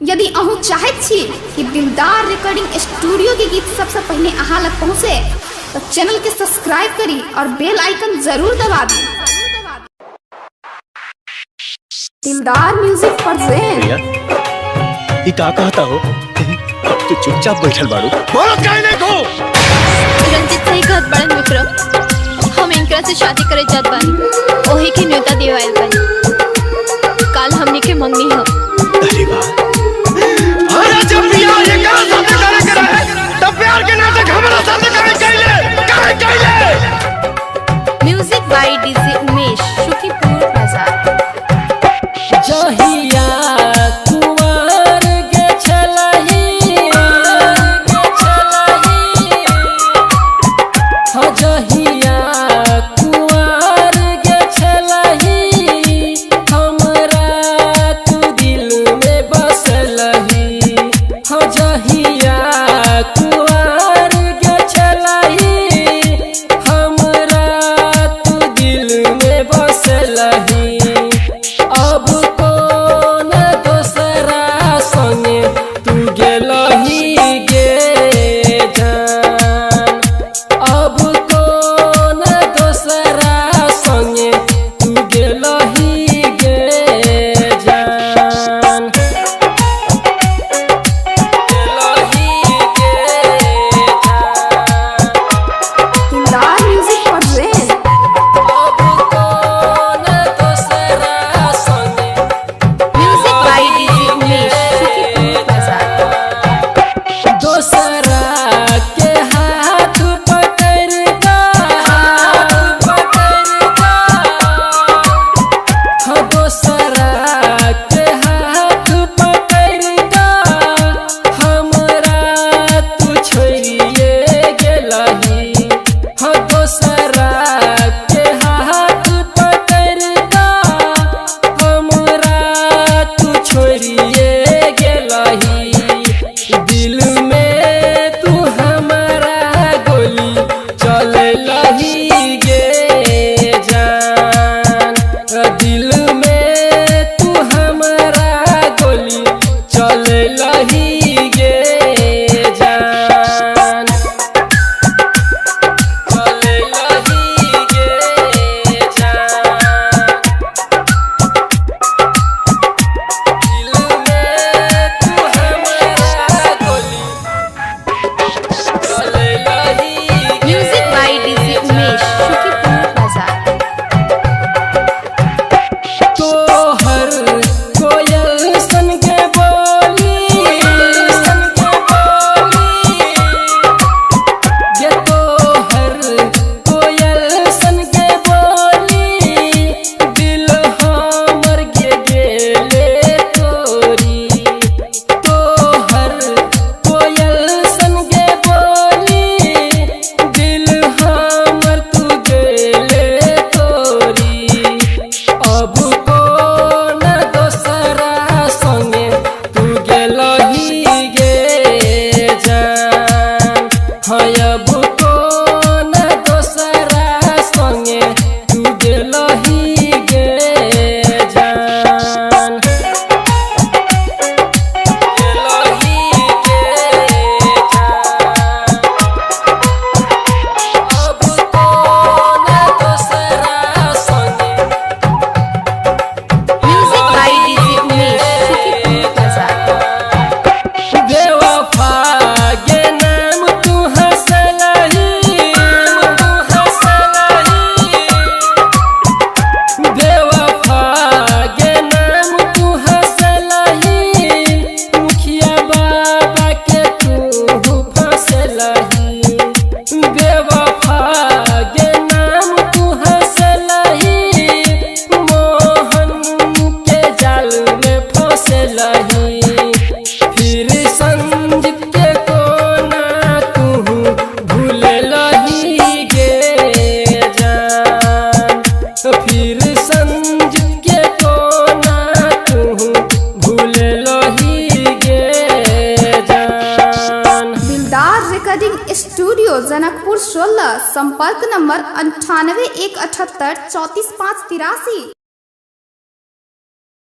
यदि अहू चाहत छी कि दिलदार रिकॉर्डिंग स्टूडियो के गीत सबसे पहले अहाँ लग पहुँचे तो चैनल के सब्सक्राइब करी और बेल आइकन जरूर दबा दी। दिलदार म्यूजिक प्रेजेंट। ये का कहता हो? तू चुपचाप बैठल बाड़ू, बोलो काहे नहीं को? रंजित सही कहत बड़न विक्रम, हम इनकरा से शादी करे जात बानी, ओही के न्योता देवाइल बानी। काल हमनी के मंगनी हो। अरे वाह, अरे जब प्यार ये का साथे करे के रहे तब प्यार के नाटक हमरा साथे काहे कइले? Music by DJ Umesh, Shukipur बाजार। जहिया कुंवर गे छलही हो, जहिया कुंवर गे छलही, हमरा तू दिल में बसलही हो। जहिया कुंवर गे छलही, हमरा तू दिल में बसलही। अब कौन दोसरा संगे तू गेलही गे जान, अब कौन दोसरा संगे तू गेलही गे जान, गेलही गे जान। दिलदार म्यूजिक प्रेजेंट। अब कौन दोसरा संगे music by DJ Umesh, Shukipur बाजार। दोसरा के हाथ पकड़ का, हो दोसरा के हाथ पकड़ का, हमरा तू छोड़िए गेलही हो। दोसरा के हाथ पकड़ का, हमरा तू छोड़िए गेलही। दिल में तू हमारा गोली चललही गे जान, दिल में तू हमारा गोली चललही गे जान, चललही गे जान। दिल में तू हमारा गोली चललही गे music by DJ Umesh, Shukipur बाजार। तोहर कोयल सन के बोली, ये तोहर कोयल सन के बोली, दिल हमर गे गेले तोरी। तोहर कोयल सन के बोली, दिल हमर तू गेले तोरी। अब कौन दोसरा संगे तू गेलही गे जान, हाँ अब कौन दोसरा संगे तू गेलही गे जान, गेलही गे जान। अब कौन दोसरा संगे music by DJ Umesh, Shukipur बाजार। बेवफा गे नाम तू हंसलही, बेवफा गे नाम तू हंसलही, मुखिया बाबा के तू फंसलही। बेवफा गे नाम तू हंसलही, मोहन के जाल में फंसलही। फिर संजीव के कोना तू भूललही गे जान, फिर संजीव के कोना तू भूललही गे जान। दिलदार रिकॉर्डिंग स्टूडियो जनकपुर 16। संपर्क नंबर 98 178 34 5 83।